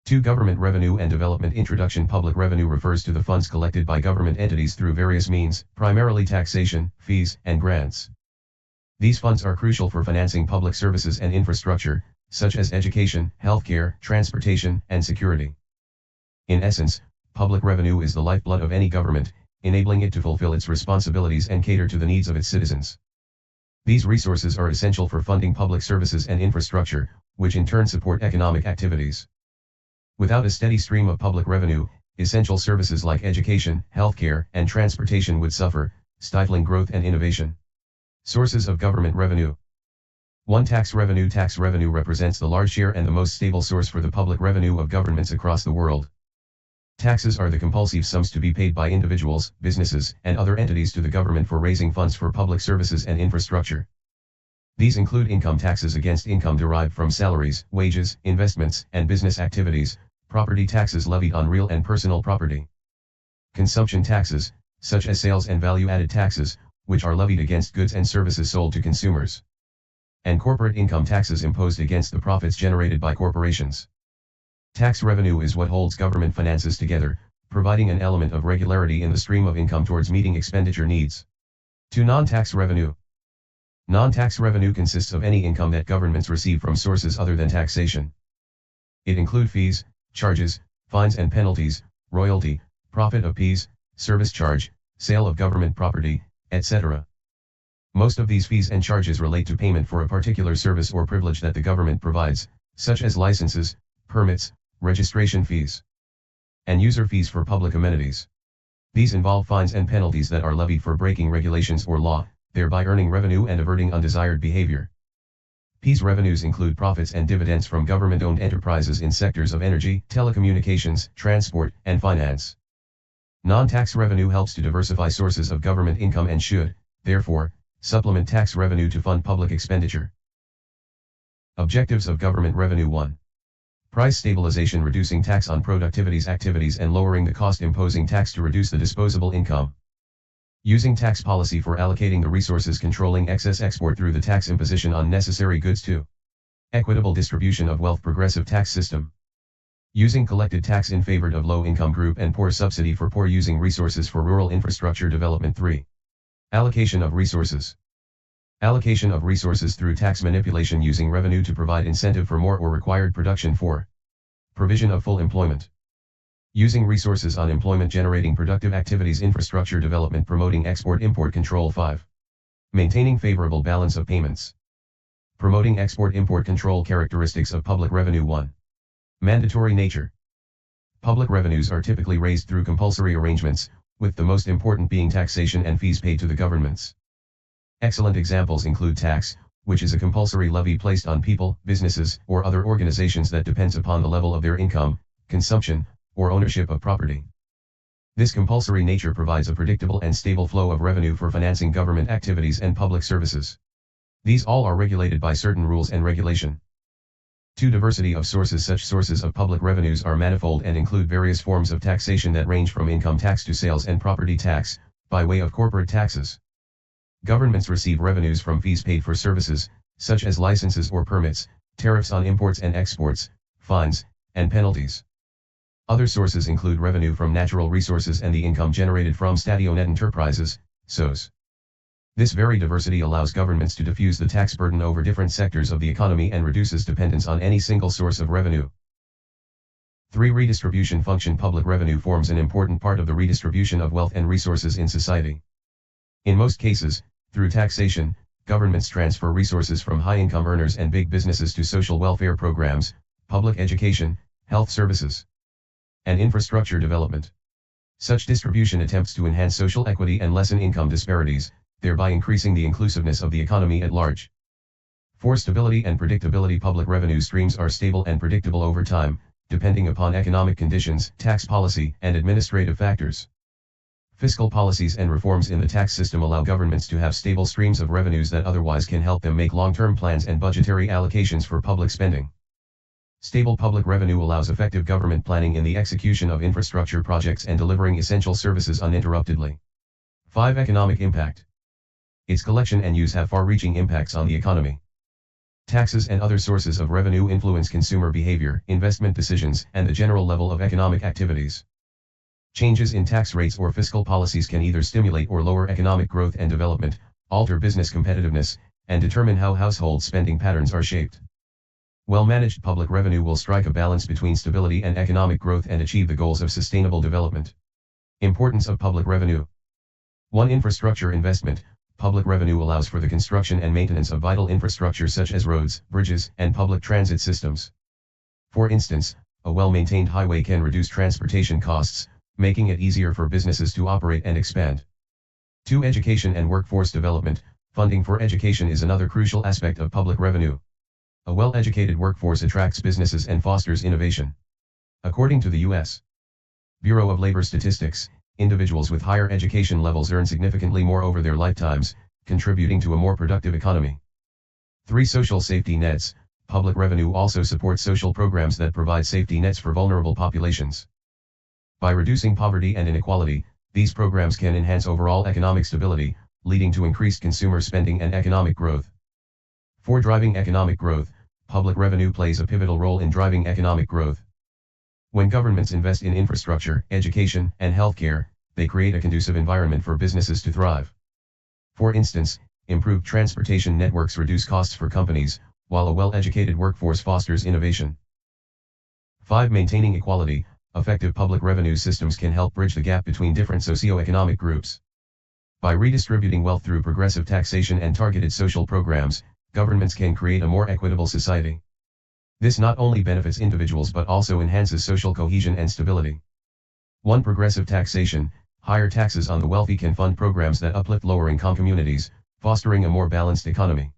2. Government revenue and development introduction. Public revenue refers to the funds collected by government entities through various means, primarily taxation, fees, and grants. These funds are crucial for financing public services and infrastructure, such as education, healthcare, transportation, and security. In essence, public revenue is the lifeblood of any government, enabling it to fulfill its responsibilities and cater to the needs of its citizens. These resources are essential for funding public services and infrastructure, which in turn support economic activities. Without a steady stream of public revenue, essential services like education, healthcare, and transportation would suffer, stifling growth and innovation. Sources of government revenue. 1. Tax revenue. Tax revenue represents the large share and the most stable source for the public revenue of governments across the world. Taxes are the compulsive sums to be paid by individuals, businesses, and other entities to the government for raising funds for public services and infrastructure. These include income taxes against income derived from salaries, wages, investments, and business activities, property taxes levied on real and personal property, consumption taxes, such as sales and value-added taxes, which are levied against goods and services sold to consumers, and corporate income taxes imposed against the profits generated by corporations. Tax revenue is what holds government finances together, providing an element of regularity in the stream of income towards meeting expenditure needs. 2. Non-tax revenue. Non-tax revenue consists of any income that governments receive from sources other than taxation. It includes fees, charges, fines and penalties, royalty, profit of fees, service charge, sale of government property, etc. Most of these fees and charges relate to payment for a particular service or privilege that the government provides, such as licenses, permits, registration fees, and user fees for public amenities. These involve fines and penalties that are levied for breaking regulations or law, thereby earning revenue and averting undesired behavior. These revenues include profits and dividends from government-owned enterprises in sectors of energy, telecommunications, transport, and finance. Non-tax revenue helps to diversify sources of government income and should, therefore, supplement tax revenue to fund public expenditure. Objectives of government revenue. 1. Price stabilization, reducing tax on productivities activities and lowering the cost, imposing tax to reduce the disposable income. Using tax policy for allocating the resources, controlling excess export through the tax imposition on necessary goods. 2. Equitable distribution of wealth, progressive tax system. Using collected tax in favor of low-income group and poor, subsidy for poor, using resources for rural infrastructure development. 3. Allocation of resources. Allocation of resources through tax manipulation, using revenue to provide incentive for more or required production. 4. Provision of full employment. Using resources on employment generating productive activities, infrastructure development, promoting export-import control. 5. Maintaining favorable balance of payments. Promoting export-import control. Characteristics of public revenue. 1. Mandatory nature. Public revenues are typically raised through compulsory arrangements, with the most important being taxation and fees paid to the governments. Excellent examples include tax, which is a compulsory levy placed on people, businesses, or other organizations that depends upon the level of their income, consumption, or ownership of property. This compulsory nature provides a predictable and stable flow of revenue for financing government activities and public services. These all are regulated by certain rules and regulation. 2. Diversity of sources. Such sources of public revenues are manifold and include various forms of taxation that range from income tax to sales and property tax, by way of corporate taxes. Governments receive revenues from fees paid for services, such as licenses or permits, tariffs on imports and exports, fines, and penalties. Other sources include revenue from natural resources and the income generated from state-owned enterprises, SOEs. This very diversity allows governments to diffuse the tax burden over different sectors of the economy and reduces dependence on any single source of revenue. 3. Redistribution function. Public revenue forms an important part of the redistribution of wealth and resources in society. In most cases, through taxation, governments transfer resources from high-income earners and big businesses to social welfare programs, public education, health services, and infrastructure development. Such distribution attempts to enhance social equity and lessen income disparities, thereby increasing the inclusiveness of the economy at large. 4. Stability and predictability. Public revenue streams are stable and predictable over time, depending upon economic conditions, tax policy, and administrative factors. Fiscal policies and reforms in the tax system allow governments to have stable streams of revenues that otherwise can help them make long-term plans and budgetary allocations for public spending. Stable public revenue allows effective government planning in the execution of infrastructure projects and delivering essential services uninterruptedly. 5. Economic impact. Its collection and use have far-reaching impacts on the economy. Taxes and other sources of revenue influence consumer behavior, investment decisions, and the general level of economic activities. Changes in tax rates or fiscal policies can either stimulate or lower economic growth and development, alter business competitiveness, and determine how household spending patterns are shaped. Well-managed public revenue will strike a balance between stability and economic growth and achieve the goals of sustainable development. Importance of public revenue. 1. Infrastructure investment. Public revenue allows for the construction and maintenance of vital infrastructure such as roads, bridges, and public transit systems. For instance, a well-maintained highway can reduce transportation costs, making it easier for businesses to operate and expand. 2. Education and workforce development. Funding for education is another crucial aspect of public revenue. A well-educated workforce attracts businesses and fosters innovation. According to the U.S. Bureau of Labor Statistics, individuals with higher education levels earn significantly more over their lifetimes, contributing to a more productive economy. 3. Social safety nets. Public revenue also supports social programs that provide safety nets for vulnerable populations. By reducing poverty and inequality, these programs can enhance overall economic stability, leading to increased consumer spending and economic growth. 4. Driving economic growth. Public revenue plays a pivotal role in driving economic growth. When governments invest in infrastructure, education, and healthcare, they create a conducive environment for businesses to thrive. For instance, improved transportation networks reduce costs for companies, while a well-educated workforce fosters innovation. 5. Maintaining equality. Effective public revenue systems can help bridge the gap between different socioeconomic groups. By redistributing wealth through progressive taxation and targeted social programs, governments can create a more equitable society. This not only benefits individuals but also enhances social cohesion and stability. 1. Progressive taxation. Higher taxes on the wealthy can fund programs that uplift lower-income communities, fostering a more balanced economy.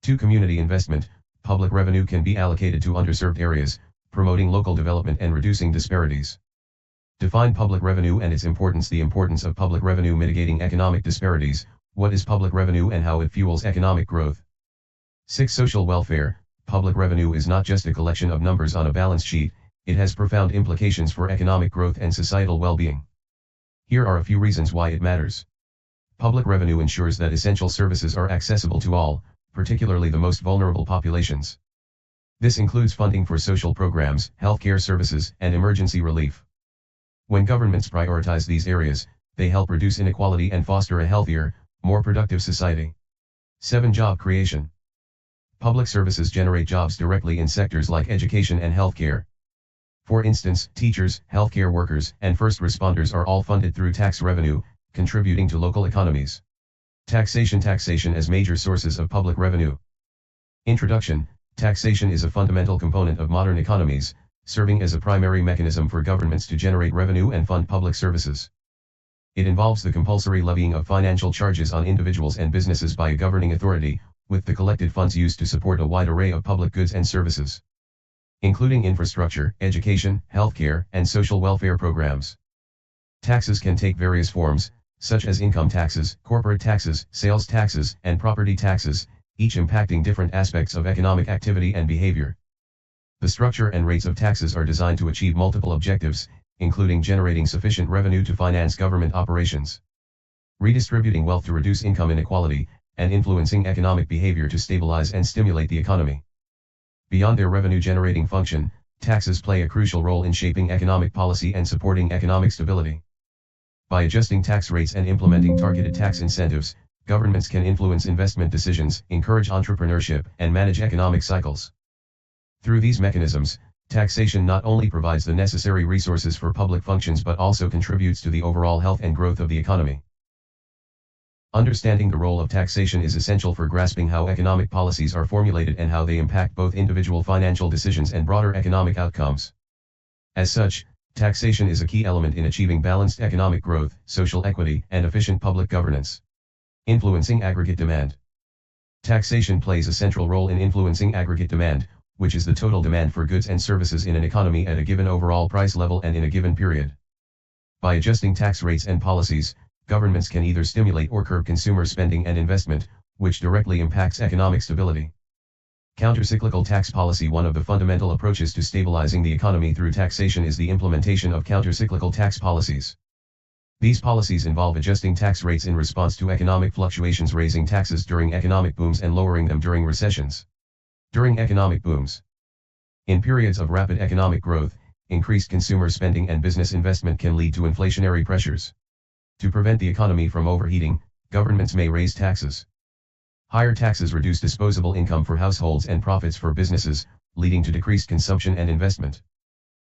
2. Community investment. Public revenue can be allocated to underserved areas, promoting local development and reducing disparities. Define public revenue and its importance. The importance of public revenue mitigating economic disparities. What is public revenue and how it fuels economic growth? 6. Social welfare. Public revenue is not just a collection of numbers on a balance sheet, it has profound implications for economic growth and societal well-being. Here are a few reasons why it matters. Public revenue ensures that essential services are accessible to all, particularly the most vulnerable populations. This includes funding for social programs, healthcare services, and emergency relief. When governments prioritize these areas, they help reduce inequality and foster a healthier, more productive society. 7. Job creation. Public services generate jobs directly in sectors like education and healthcare. For instance, teachers, healthcare workers, and first responders are all funded through tax revenue, contributing to local economies. Taxation as major sources of public revenue. Introduction. Taxation is a fundamental component of modern economies, serving as a primary mechanism for governments to generate revenue and fund public services. It involves the compulsory levying of financial charges on individuals and businesses by a governing authority, with the collected funds used to support a wide array of public goods and services, including infrastructure, education, healthcare, and social welfare programs. Taxes can take various forms, such as income taxes, corporate taxes, sales taxes, and property taxes, each impacting different aspects of economic activity and behavior. The structure and rates of taxes are designed to achieve multiple objectives, including generating sufficient revenue to finance government operations, redistributing wealth to reduce income inequality, and influencing economic behavior to stabilize and stimulate the economy. Beyond their revenue-generating function, taxes play a crucial role in shaping economic policy and supporting economic stability. By adjusting tax rates and implementing targeted tax incentives, governments can influence investment decisions, encourage entrepreneurship, and manage economic cycles. Through these mechanisms, taxation not only provides the necessary resources for public functions but also contributes to the overall health and growth of the economy. Understanding the role of taxation is essential for grasping how economic policies are formulated and how they impact both individual financial decisions and broader economic outcomes. As such, taxation is a key element in achieving balanced economic growth, social equity, and efficient public governance. Influencing aggregate demand. Taxation plays a central role in influencing aggregate demand, which is the total demand for goods and services in an economy at a given overall price level and in a given period. By adjusting tax rates and policies, governments can either stimulate or curb consumer spending and investment, which directly impacts economic stability. Countercyclical tax policy. One of the fundamental approaches to stabilizing the economy through taxation is the implementation of countercyclical tax policies. These policies involve adjusting tax rates in response to economic fluctuations, raising taxes during economic booms and lowering them during recessions. During economic booms. In periods of rapid economic growth, increased consumer spending and business investment can lead to inflationary pressures. To prevent the economy from overheating, governments may raise taxes. Higher taxes reduce disposable income for households and profits for businesses, leading to decreased consumption and investment.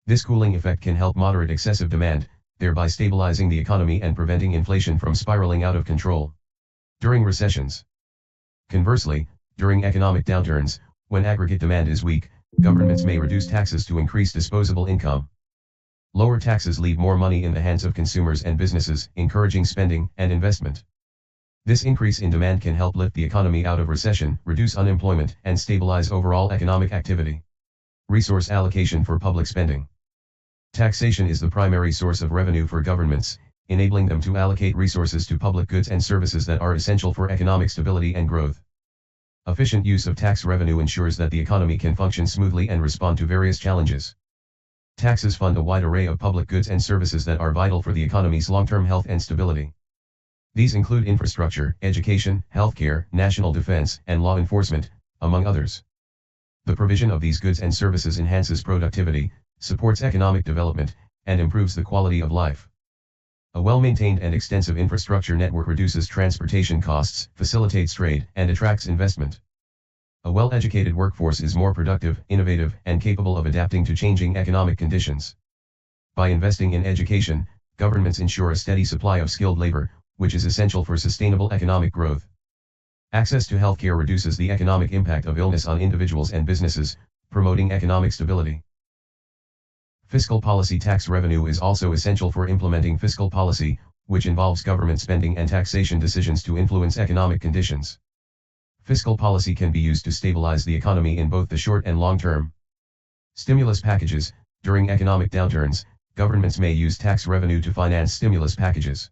This cooling effect can help moderate excessive demand, thereby stabilizing the economy and preventing inflation from spiraling out of control. During recessions. Conversely, during economic downturns, when aggregate demand is weak, governments may reduce taxes to increase disposable income. Lower taxes leave more money in the hands of consumers and businesses, encouraging spending and investment. This increase in demand can help lift the economy out of recession, reduce unemployment, and stabilize overall economic activity. Resource allocation for public spending. Taxation is the primary source of revenue for governments, enabling them to allocate resources to public goods and services that are essential for economic stability and growth. Efficient use of tax revenue ensures that the economy can function smoothly and respond to various challenges. Taxes fund a wide array of public goods and services that are vital for the economy's long-term health and stability. These include infrastructure, education, healthcare, national defense, and law enforcement, among others. The provision of these goods and services enhances productivity, supports economic development, and improves the quality of life. A well-maintained and extensive infrastructure network reduces transportation costs, facilitates trade, and attracts investment. A well-educated workforce is more productive, innovative, and capable of adapting to changing economic conditions. By investing in education, governments ensure a steady supply of skilled labor, which is essential for sustainable economic growth. Access to healthcare reduces the economic impact of illness on individuals and businesses, promoting economic stability. Fiscal policy. Tax revenue is also essential for implementing fiscal policy, which involves government spending and taxation decisions to influence economic conditions. Fiscal policy can be used to stabilize the economy in both the short and long term. Stimulus packages. During economic downturns, governments may use tax revenue to finance stimulus packages.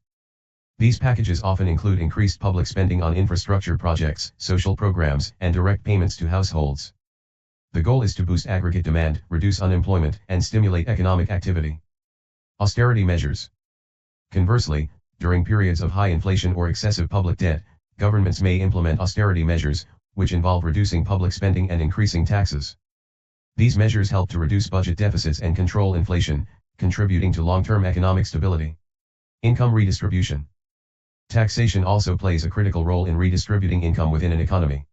These packages often include increased public spending on infrastructure projects, social programs, and direct payments to households. The goal is to boost aggregate demand, reduce unemployment, and stimulate economic activity. Austerity measures. Conversely, during periods of high inflation or excessive public debt, governments may implement austerity measures, which involve reducing public spending and increasing taxes. These measures help to reduce budget deficits and control inflation, contributing to long-term economic stability. Income redistribution. Taxation also plays a critical role in redistributing income within an economy.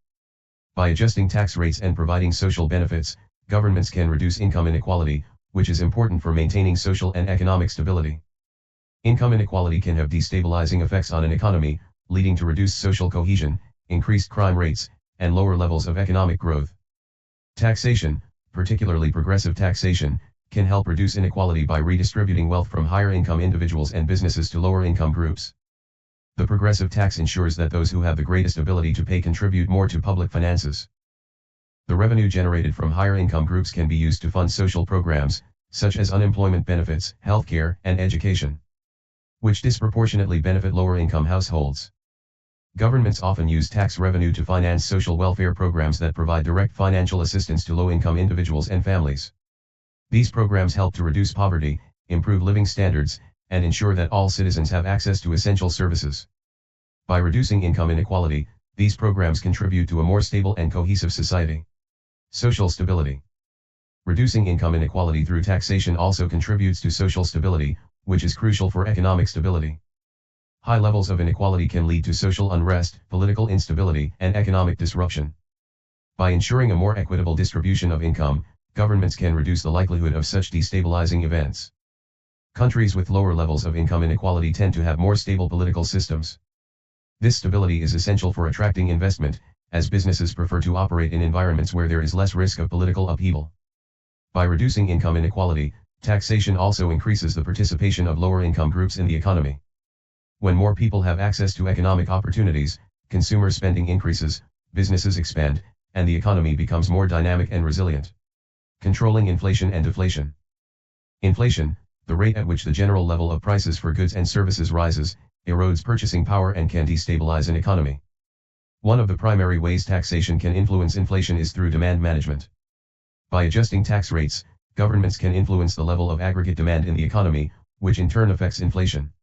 By adjusting tax rates and providing social benefits, governments can reduce income inequality, which is important for maintaining social and economic stability. Income inequality can have destabilizing effects on an economy, leading to reduced social cohesion, increased crime rates, and lower levels of economic growth. Taxation, particularly progressive taxation, can help reduce inequality by redistributing wealth from higher income individuals and businesses to lower income groups. The progressive tax ensures that those who have the greatest ability to pay contribute more to public finances. The revenue generated from higher income groups can be used to fund social programs, such as unemployment benefits, healthcare, and education, which disproportionately benefit lower income households. Governments often use tax revenue to finance social welfare programs that provide direct financial assistance to low-income individuals and families. These programs help to reduce poverty, improve living standards, and ensure that all citizens have access to essential services. By reducing income inequality, these programs contribute to a more stable and cohesive society. Social stability. Reducing income inequality through taxation also contributes to social stability, which is crucial for economic stability. High levels of inequality can lead to social unrest, political instability, and economic disruption. By ensuring a more equitable distribution of income, governments can reduce the likelihood of such destabilizing events. Countries with lower levels of income inequality tend to have more stable political systems. This stability is essential for attracting investment, as businesses prefer to operate in environments where there is less risk of political upheaval. By reducing income inequality, taxation also increases the participation of lower income groups in the economy. When more people have access to economic opportunities, consumer spending increases, businesses expand, and the economy becomes more dynamic and resilient. Controlling inflation and deflation. Inflation, the rate at which the general level of prices for goods and services rises, erodes purchasing power and can destabilize an economy. One of the primary ways taxation can influence inflation is through demand management. By adjusting tax rates, governments can influence the level of aggregate demand in the economy, which in turn affects inflation.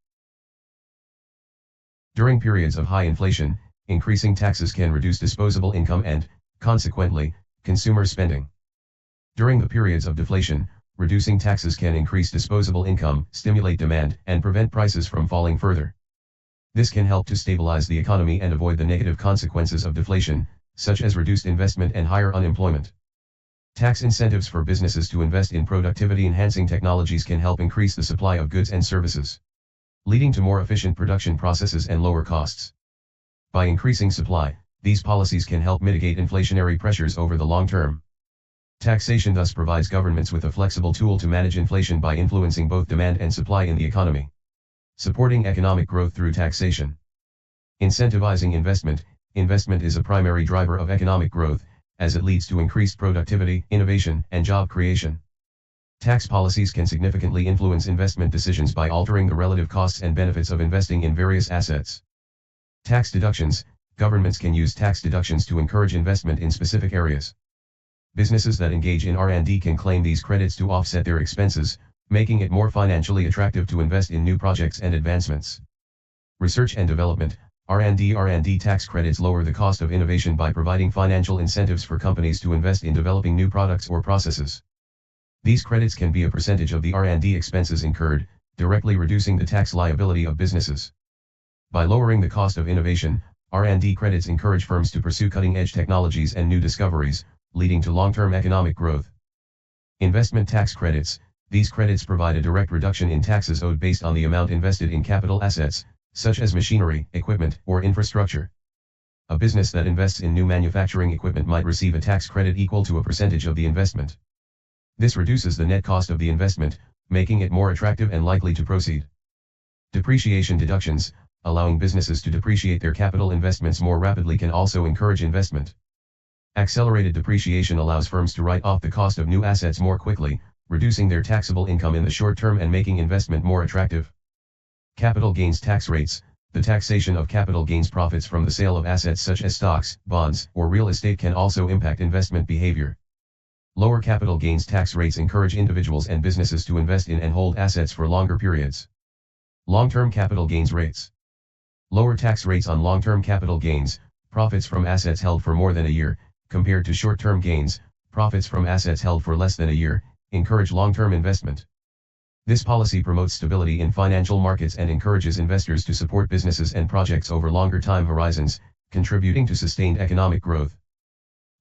During periods of high inflation, increasing taxes can reduce disposable income and, consequently, Consumer spending. During the periods of deflation, reducing taxes can increase disposable income, stimulate demand, and prevent prices from falling further. This can help to stabilize the economy and avoid the negative consequences of deflation, such as reduced investment and higher unemployment. Tax incentives for businesses to invest in productivity-enhancing technologies can help increase the supply of goods and services, leading to more efficient production processes and lower costs. By increasing supply, these policies can help mitigate inflationary pressures over the long term. Taxation thus provides governments with a flexible tool to manage inflation by influencing both demand and supply in the economy. Supporting economic growth through taxation. Incentivizing investment. Investment is a primary driver of economic growth, as it leads to increased productivity, innovation, and job creation. Tax policies can significantly influence investment decisions by altering the relative costs and benefits of investing in various assets. Tax deductions. Governments can use tax deductions to encourage investment in specific areas. Businesses that engage in R&D can claim these credits to offset their expenses, making it more financially attractive to invest in new projects and advancements. Research and development. R&D tax credits lower the cost of innovation by providing financial incentives for companies to invest in developing new products or processes. These credits can be a percentage of the R&D expenses incurred, directly reducing the tax liability of businesses. By lowering the cost of innovation, R&D credits encourage firms to pursue cutting-edge technologies and new discoveries, leading to long-term economic growth. Investment tax credits. These credits provide a direct reduction in taxes owed based on the amount invested in capital assets, such as machinery, equipment, or infrastructure. A business that invests in new manufacturing equipment might receive a tax credit equal to a percentage of the investment. This reduces the net cost of the investment, making it more attractive and likely to proceed. Depreciation deductions. Allowing businesses to depreciate their capital investments more rapidly can also encourage investment. Accelerated depreciation allows firms to write off the cost of new assets more quickly, reducing their taxable income in the short term and making investment more attractive. Capital gains tax rates. The taxation of capital gains profits from the sale of assets such as stocks, bonds, or real estate can also impact investment behavior. Lower capital gains tax rates encourage individuals and businesses to invest in and hold assets for longer periods. Long-term capital gains rates. Lower tax rates on long-term capital gains, profits from assets held for more than a year, compared to short-term gains, profits from assets held for less than a year, encourage long-term investment. This policy promotes stability in financial markets and encourages investors to support businesses and projects over longer time horizons, contributing to sustained economic growth.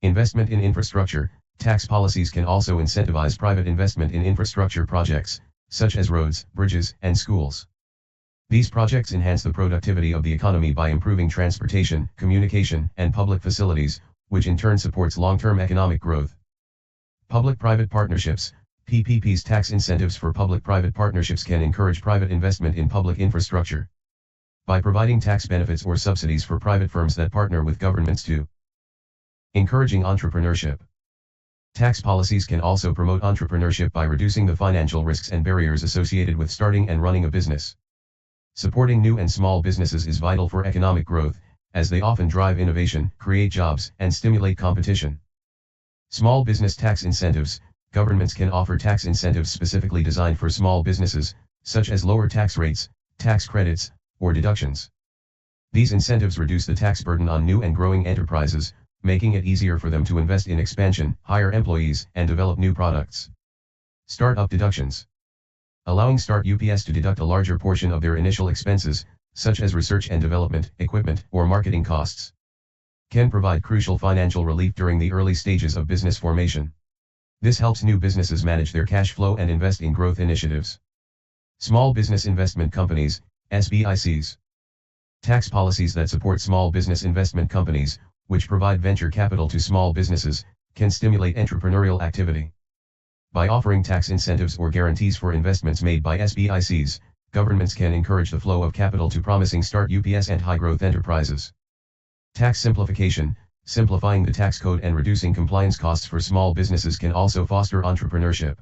Investment in infrastructure. Tax policies can also incentivize private investment in infrastructure projects, such as roads, bridges, and schools. These projects enhance the productivity of the economy by improving transportation, communication, and public facilities, which in turn supports long-term economic growth. Public-private partnerships. PPPs. Tax incentives for public-private partnerships can encourage private investment in public infrastructure. By providing tax benefits or subsidies for private firms that partner with governments to encouraging entrepreneurship. Tax policies can also promote entrepreneurship by reducing the financial risks and barriers associated with starting and running a business. Supporting new and small businesses is vital for economic growth, as they often drive innovation, create jobs, and stimulate competition. Small business tax incentives. Governments can offer tax incentives specifically designed for small businesses, such as lower tax rates, tax credits, or deductions. These incentives reduce the tax burden on new and growing enterprises, making it easier for them to invest in expansion, hire employees, and develop new products. Startup deductions. Allowing startups to deduct a larger portion of their initial expenses, such as research and development, equipment, or marketing costs, can provide crucial financial relief during the early stages of business formation. This helps new businesses manage their cash flow and invest in growth initiatives. Small Business Investment Companies, SBICs. Tax policies that support small business investment companies, which provide venture capital to small businesses, can stimulate entrepreneurial activity. By offering tax incentives or guarantees for investments made by SBICs, governments can encourage the flow of capital to promising startups and high-growth enterprises. Tax simplification. Simplifying the tax code and reducing compliance costs for small businesses can also foster entrepreneurship.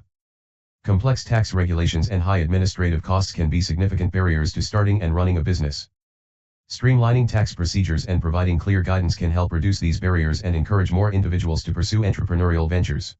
Complex tax regulations and high administrative costs can be significant barriers to starting and running a business. Streamlining tax procedures and providing clear guidance can help reduce these barriers and encourage more individuals to pursue entrepreneurial ventures.